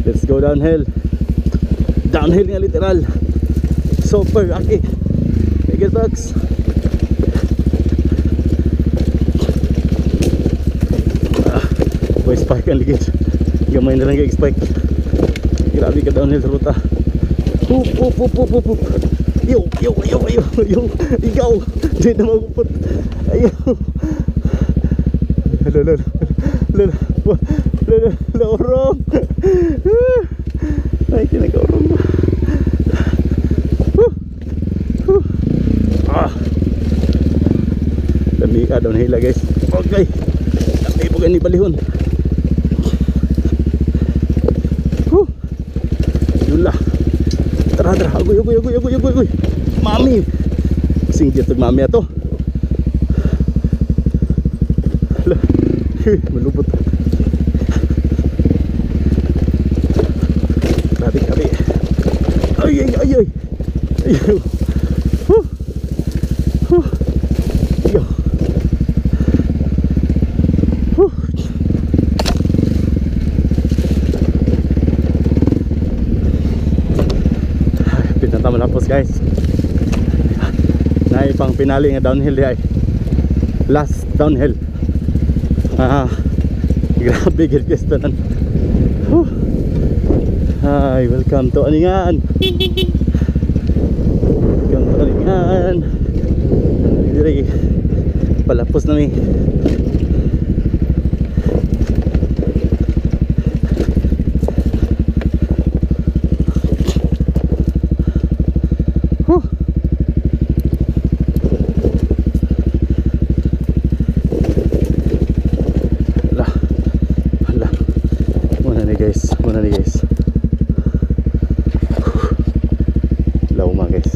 Let's go downhill. Downhill nga literal. Super aki. Miguel Bugs. Boy, spike ang ligid. Gamay na lang kay spike. Grabe ka downhill sa ruta. Hup. Yo. Ikaw. Diyan na magupot. Ayaw. Lorong. Ay, kinag-orong. Dami ka downhill guys. Okay. Dami po ganyan balihon. Yula. Tara. Agoy. Mami. Singgit ng mami ato. Malubot. Grabe. Ay. Yo. Pinanta malapos guys. Nay pang pinali nga downhill di ay. Last downhill. Grabe guys tanan. Hi, welcome to Aningan. Diri palapos na mi. Muna ni guys.